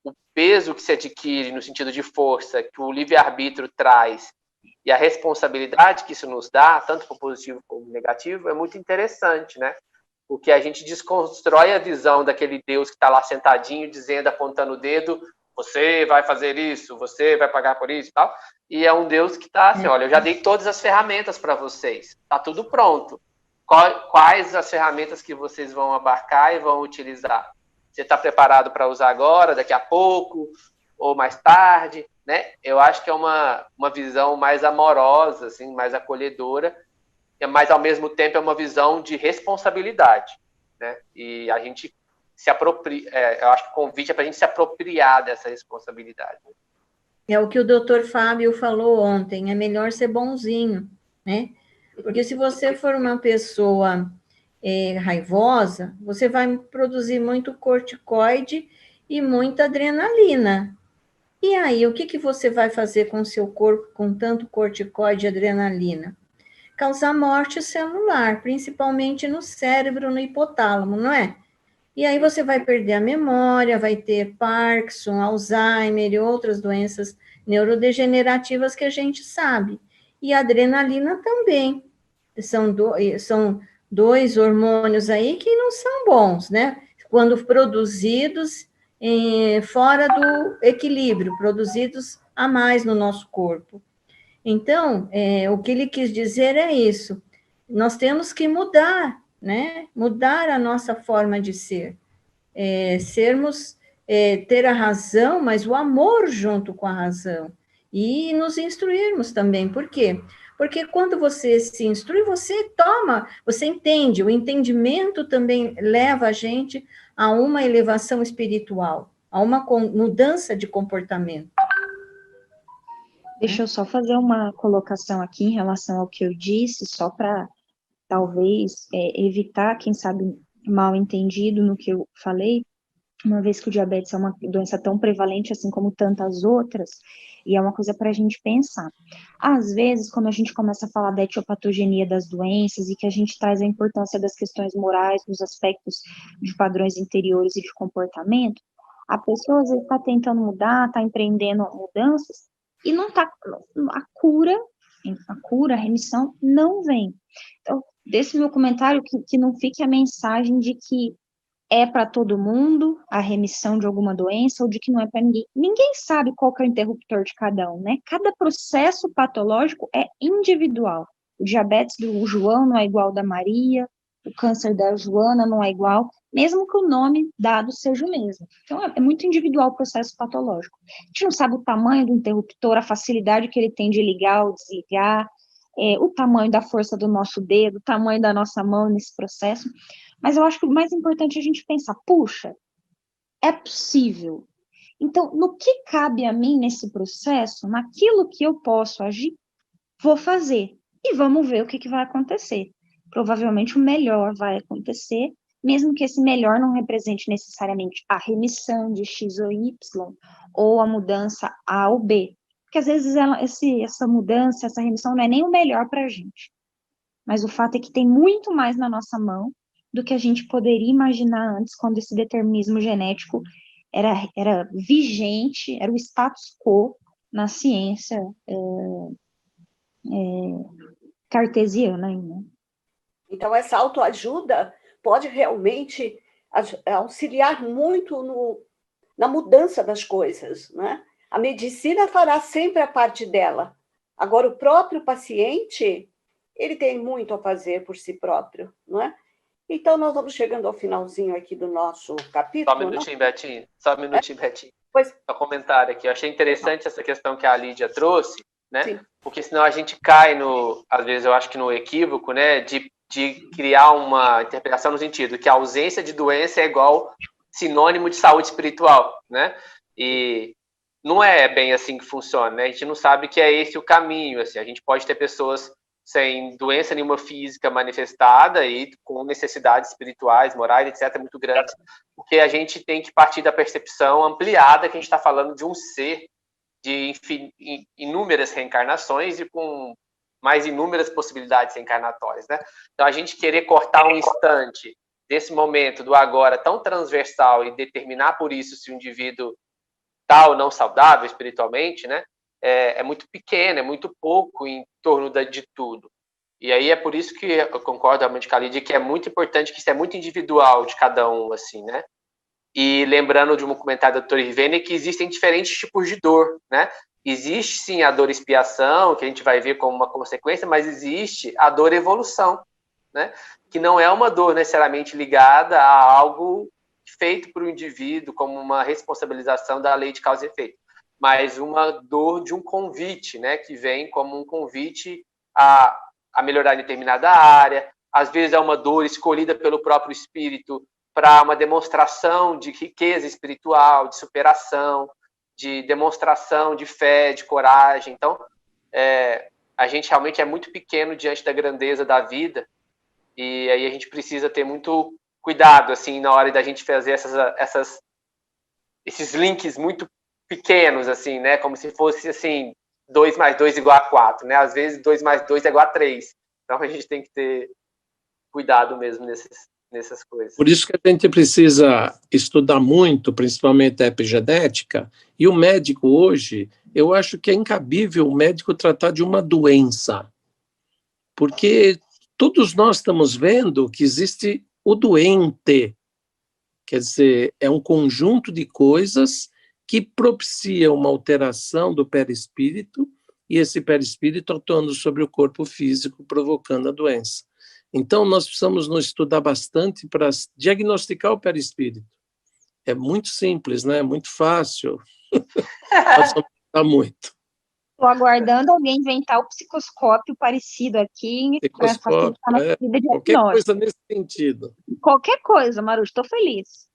o peso que se adquire no sentido de força que o livre-arbítrio traz e a responsabilidade que isso nos dá, tanto para o positivo como negativo, é muito interessante, né? Porque a gente desconstrói a visão daquele Deus que está lá sentadinho, dizendo, apontando o dedo, você vai fazer isso, você vai pagar por isso e tal. E é um Deus que está assim, olha, eu já dei todas as ferramentas para vocês, está tudo pronto. Quais as ferramentas que vocês vão abarcar e vão utilizar? Você está preparado para usar agora, daqui a pouco, ou mais tarde, né? Eu acho que é uma visão mais amorosa, assim, mais acolhedora, mas ao mesmo tempo é uma visão de responsabilidade, né? E a gente se apropria, eu acho que o convite é para a gente se apropriar dessa responsabilidade. É o que o doutor Fábio falou ontem, é melhor ser bonzinho, né? Porque se você for uma pessoa raivosa, você vai produzir muito corticoide e muita adrenalina. E aí, o que você vai fazer com o seu corpo com tanto corticoide e adrenalina? Causar morte celular, principalmente no cérebro, no hipotálamo, não é? E aí você vai perder a memória, vai ter Parkinson, Alzheimer e outras doenças neurodegenerativas que a gente sabe. E a adrenalina também. São dois hormônios aí que não são bons, né? Quando produzidos fora do equilíbrio, produzidos a mais no nosso corpo. Então, o que ele quis dizer é isso. Nós temos que mudar, né? Mudar a nossa forma de ser. Ter a razão, mas o amor junto com a razão. E nos instruirmos também. Por quê? Porque quando você se instrui, você entende. O entendimento também leva a gente a uma elevação espiritual, a uma mudança de comportamento. Deixa eu só fazer uma colocação aqui em relação ao que eu disse, só para talvez evitar, quem sabe, mal entendido no que eu falei, uma vez que o diabetes é uma doença tão prevalente assim como tantas outras, e é uma coisa para a gente pensar. Às vezes, quando a gente começa a falar da etiopatogenia das doenças e que a gente traz a importância das questões morais, dos aspectos de padrões interiores e de comportamento, a pessoa às vezes está tentando mudar, está empreendendo mudanças, e não está, a cura, a remissão não vem. Então, desse meu comentário, que não fique a mensagem de que é para todo mundo a remissão de alguma doença ou de que não é para ninguém. Ninguém sabe qual que é o interruptor de cada um, né? Cada processo patológico é individual. O diabetes do João não é igual ao da Maria, o câncer da Joana não é igual, mesmo que o nome dado seja o mesmo. Então, é muito individual o processo patológico. A gente não sabe o tamanho do interruptor, a facilidade que ele tem de ligar ou desligar, o tamanho da força do nosso dedo, o tamanho da nossa mão nesse processo. Mas eu acho que o mais importante é a gente pensar, puxa, é possível. Então, no que cabe a mim nesse processo, naquilo que eu posso agir, vou fazer. E vamos ver o que vai acontecer. Provavelmente o melhor vai acontecer, mesmo que esse melhor não represente necessariamente a remissão de X ou Y, ou a mudança A ou B. Porque às vezes essa mudança, essa remissão não é nem o melhor para a gente. Mas o fato é que tem muito mais na nossa mão do que a gente poderia imaginar antes, quando esse determinismo genético era vigente, era o status quo na ciência cartesiana ainda. Então, essa autoajuda pode realmente auxiliar muito na mudança das coisas, né? A medicina fará sempre a parte dela. Agora, o próprio paciente, ele tem muito a fazer por si próprio, não é? Então, nós vamos chegando ao finalzinho aqui do nosso capítulo. Só um minutinho, Betinho. Só um minutinho, Betinho. Pois. Um comentário aqui. Eu achei interessante essa questão que a Lídia trouxe, né? Sim. Porque senão a gente cai às vezes eu acho que no equívoco, né, de criar uma interpretação no sentido que a ausência de doença é igual sinônimo de saúde espiritual, né? E não é bem assim que funciona, né? A gente não sabe que é esse o caminho, assim. A gente pode ter pessoas sem doença nenhuma física manifestada e com necessidades espirituais, morais, etc., muito grandes, porque a gente tem que partir da percepção ampliada que a gente está falando de um ser de inúmeras reencarnações e com mais inúmeras possibilidades reencarnatórias, né? Então, a gente querer cortar um instante desse momento do agora tão transversal e determinar por isso se o indivíduo está ou não saudável espiritualmente, né? É muito pequeno, é muito pouco em torno de tudo. E aí é por isso que eu concordo realmente com a Lídia, que é muito importante, que isso é muito individual de cada um, assim, né? E lembrando de um comentário da doutora Irvene, que existem diferentes tipos de dor, né? Existe, sim, a dor expiação, que a gente vai ver como uma consequência, mas existe a dor evolução, né? Que não é uma dor necessariamente ligada a algo feito por um indivíduo como uma responsabilização da lei de causa e efeito, mas uma dor de um convite, né? Que vem como um convite a melhorar determinada área. Às vezes é uma dor escolhida pelo próprio espírito para uma demonstração de riqueza espiritual, de superação, de demonstração de fé, de coragem. Então, a gente realmente é muito pequeno diante da grandeza da vida, e aí a gente precisa ter muito cuidado, assim, na hora da gente fazer esses links muito pequenos, assim, né? Como se fosse, assim, 2 mais 2 igual a 4, né? Às vezes 2 mais 2 é igual a 3. Então, a gente tem que ter cuidado mesmo nessas coisas. Por isso que a gente precisa estudar muito, principalmente a epigenética, e o médico hoje, eu acho que é incabível o médico tratar de uma doença, porque todos nós estamos vendo que existe o doente, quer dizer, é um conjunto de coisas que propicia uma alteração do perispírito, e esse perispírito atuando sobre o corpo físico, provocando a doença. Então, nós precisamos nos estudar bastante para diagnosticar o perispírito. É muito simples, né? É muito fácil. Nós vamos estudar muito. Estou aguardando alguém inventar o psicoscópio parecido aqui para facilitar a nossa vida de qualquer coisa nesse sentido. Qualquer coisa, Marujo, estou feliz.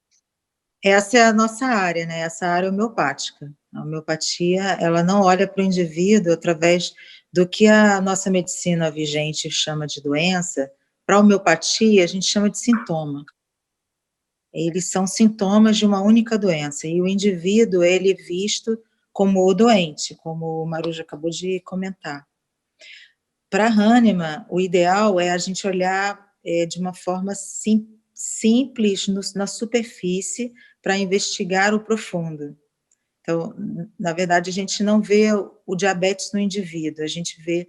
Essa é a nossa área, né? Essa área homeopática. A homeopatia, ela não olha para o indivíduo através do que a nossa medicina vigente chama de doença. Para a homeopatia, a gente chama de sintoma. Eles são sintomas de uma única doença, e o indivíduo, ele é visto como o doente, como o Marujo acabou de comentar. Para Hahnemann, o ideal é a gente olhar de uma forma simples na superfície para investigar o profundo. Então, na verdade, a gente não vê o diabetes no indivíduo, a gente vê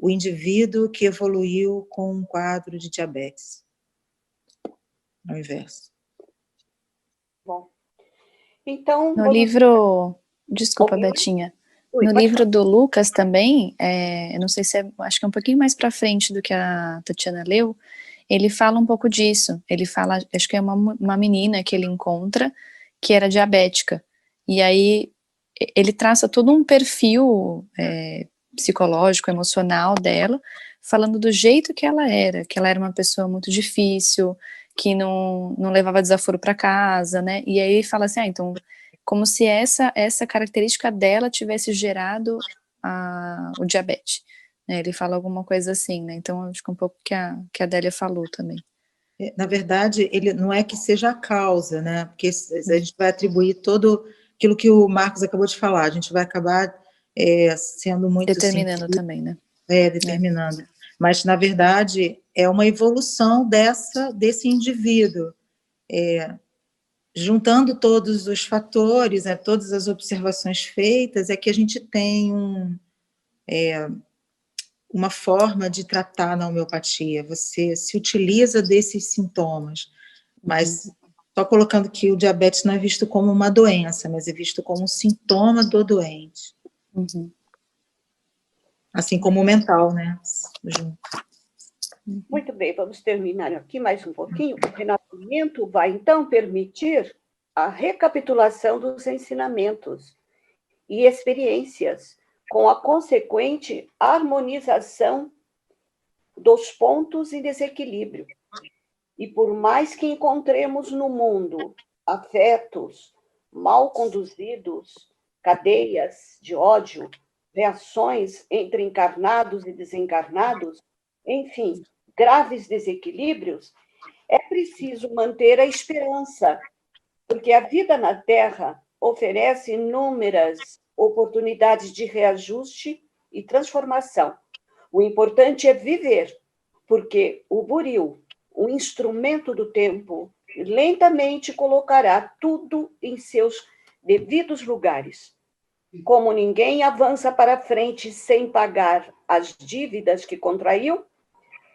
o indivíduo que evoluiu com um quadro de diabetes. Ao inverso. Bom, então... No livro... Desculpa, Betinha. No livro do Lucas também, eu não sei se acho que é um pouquinho mais para frente do que a Tatiana leu, ele fala um pouco disso. Ele fala, acho que é uma menina que ele encontra que era diabética. E aí ele traça todo um perfil psicológico, emocional dela, falando do jeito que ela era uma pessoa muito difícil, que não levava desaforo para casa, né? E aí ele fala assim, então, como se essa característica dela tivesse gerado o diabetes. Né? Ele fala alguma coisa assim, né? Então, acho que um pouco que a Adélia falou também. Na verdade, ele não é que seja a causa, né? Porque a gente vai atribuir todo aquilo que o Marcos acabou de falar, a gente vai acabar sendo muito... Determinando também, né? Determinando. Mas, na verdade, é uma evolução desse indivíduo. Juntando todos os fatores, todas as observações feitas, é que a gente tem uma forma de tratar na homeopatia. Você se utiliza desses sintomas, mas só colocando que o diabetes não é visto como uma doença, mas é visto como um sintoma do doente. Assim como o mental, né? Junto. Muito bem, vamos terminar aqui mais um pouquinho. O renascimento vai, então, permitir a recapitulação dos ensinamentos e experiências com a consequente harmonização dos pontos em desequilíbrio. E por mais que encontremos no mundo afetos mal conduzidos, cadeias de ódio, reações entre encarnados e desencarnados, enfim, graves desequilíbrios, é preciso manter a esperança, porque a vida na Terra oferece inúmeras oportunidades de reajuste e transformação. O importante é viver, porque o buril, o instrumento do tempo, lentamente colocará tudo em seus devidos lugares. Como ninguém avança para frente sem pagar as dívidas que contraiu,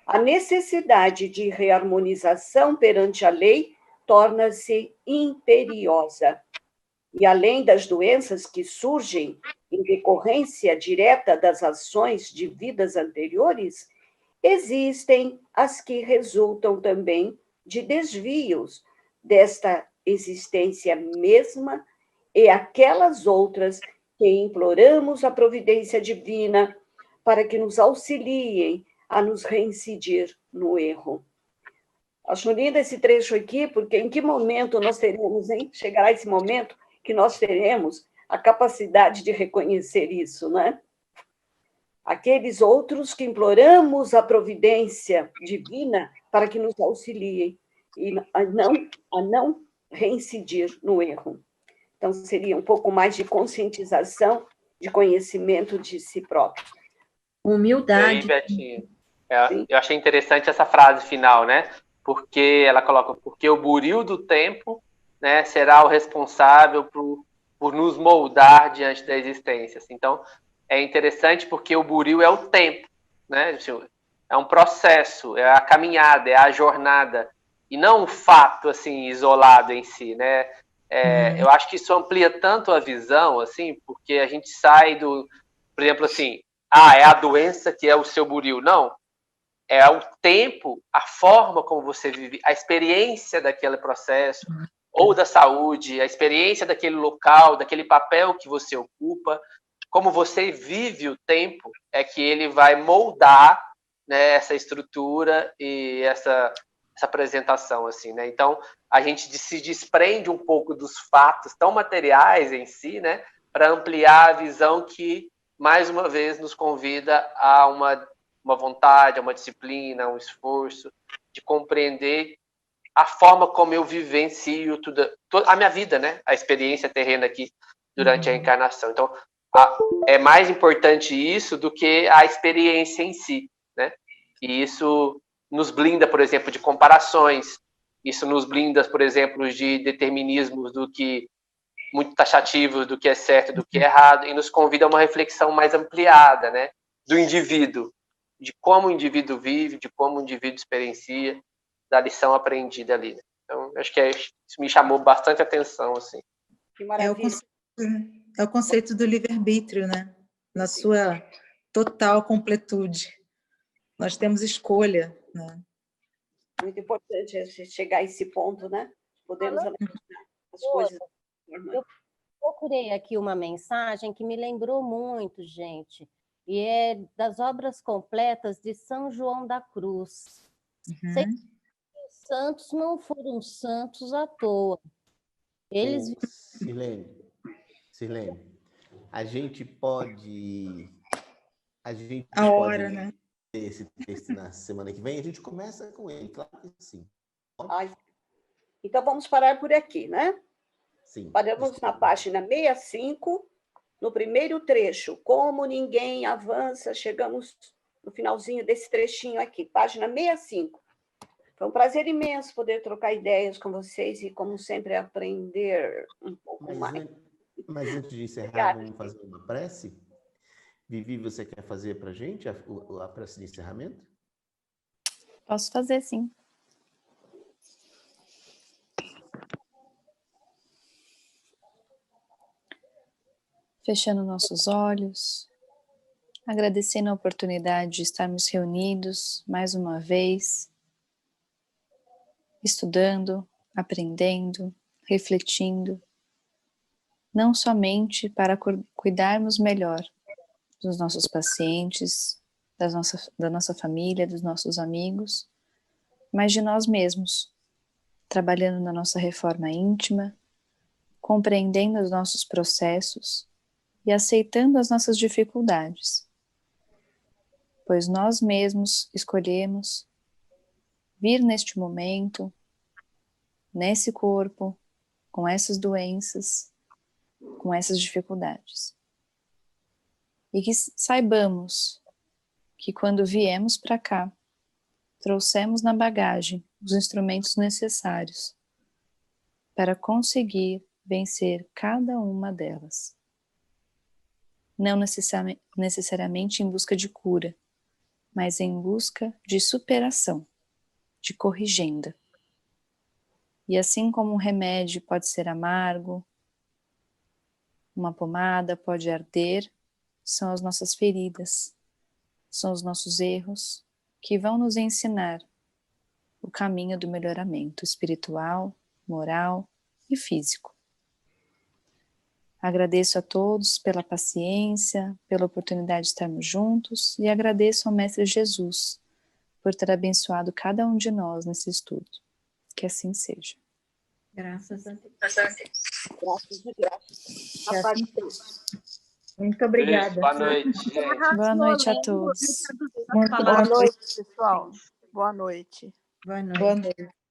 a necessidade de reharmonização perante a lei torna-se imperiosa. E além das doenças que surgem em decorrência direta das ações de vidas anteriores, existem as que resultam também de desvios desta existência mesma e aquelas outras que imploramos a providência divina para que nos auxiliem a nos reincidir no erro. Acho lindo esse trecho aqui, porque em que momento nós teremos, hein? Chegará esse momento que nós teremos a capacidade de reconhecer isso, né? Aqueles outros que imploramos a providência divina para que nos auxiliem e a não reincidir no erro. Então, seria um pouco mais de conscientização, de conhecimento de si próprio. Humildade. E aí, Betinha, eu achei interessante essa frase final, né? Porque ela coloca, porque o buril do tempo, né, será o responsável por nos moldar diante da existência. Então, é interessante porque o buril é o tempo, né? É um processo, é a caminhada, é a jornada, e não um fato assim isolado em si, né? Eu acho que isso amplia tanto a visão, assim, porque a gente sai do, por exemplo, assim, é a doença que é o seu buril. Não, é o tempo, a forma como você vive, a experiência daquele processo, ou da saúde, a experiência daquele local, daquele papel que você ocupa, como você vive o tempo, é que ele vai moldar, né, essa estrutura e essa apresentação, assim, né? Então, a gente se desprende um pouco dos fatos tão materiais em si, né, para ampliar a visão que, mais uma vez, nos convida a uma vontade, a uma disciplina, a um esforço de compreender a forma como eu vivencio a minha vida, né? A experiência terrena aqui durante a encarnação. Então, é mais importante isso do que a experiência em si, né? E isso nos blinda, por exemplo, de comparações. Isso nos blinda, por exemplo, de determinismos do que muito taxativos do que é certo e do que é errado, e nos convida a uma reflexão mais ampliada, né? Do indivíduo, de como o indivíduo vive, de como o indivíduo experiencia, da lição aprendida ali. Né? Então, acho que isso me chamou bastante atenção, assim. Que maravilha. É o conceito do livre-arbítrio, né? Na sua total completude. Nós temos escolha, né? Muito importante chegar a esse ponto, né? Podemos analisar as coisas. Eu procurei aqui uma mensagem que me lembrou muito, gente, e é das obras completas de São João da Cruz. Os santos não foram santos à toa. Eles... Sirlene, a gente pode né? ter esse texto na semana que vem? A gente começa com ele, claro que sim. Então, vamos parar por aqui, né? Sim. Paramos na página 65, no primeiro trecho. Como ninguém avança, chegamos no finalzinho desse trechinho aqui, página 65. Foi um prazer imenso poder trocar ideias com vocês e, como sempre, aprender um pouco mais. Mas antes de encerrar, vamos fazer uma prece? Vivi, você quer fazer para a gente a prece de encerramento? Posso fazer, sim. Fechando nossos olhos, agradecendo a oportunidade de estarmos reunidos mais uma vez, estudando, aprendendo, refletindo, não somente para cuidarmos melhor dos nossos pacientes, da nossa família, dos nossos amigos, mas de nós mesmos, trabalhando na nossa reforma íntima, compreendendo os nossos processos e aceitando as nossas dificuldades, pois nós mesmos escolhemos vir neste momento, nesse corpo, com essas doenças, com essas dificuldades. E que saibamos que quando viemos para cá, trouxemos na bagagem os instrumentos necessários para conseguir vencer cada uma delas. Não necessariamente em busca de cura, mas em busca de superação, de corrigenda. E assim como um remédio pode ser amargo, uma pomada pode arder, são as nossas feridas, são os nossos erros que vão nos ensinar o caminho do melhoramento espiritual, moral e físico. Agradeço a todos pela paciência, pela oportunidade de estarmos juntos e agradeço ao Mestre Jesus por ter abençoado cada um de nós nesse estudo. Que assim seja. Graças a Deus. Muito obrigada. Boa noite, gente. Boa noite a todos. Muito Boa noite, pessoal. Boa noite. Boa noite. boa noite.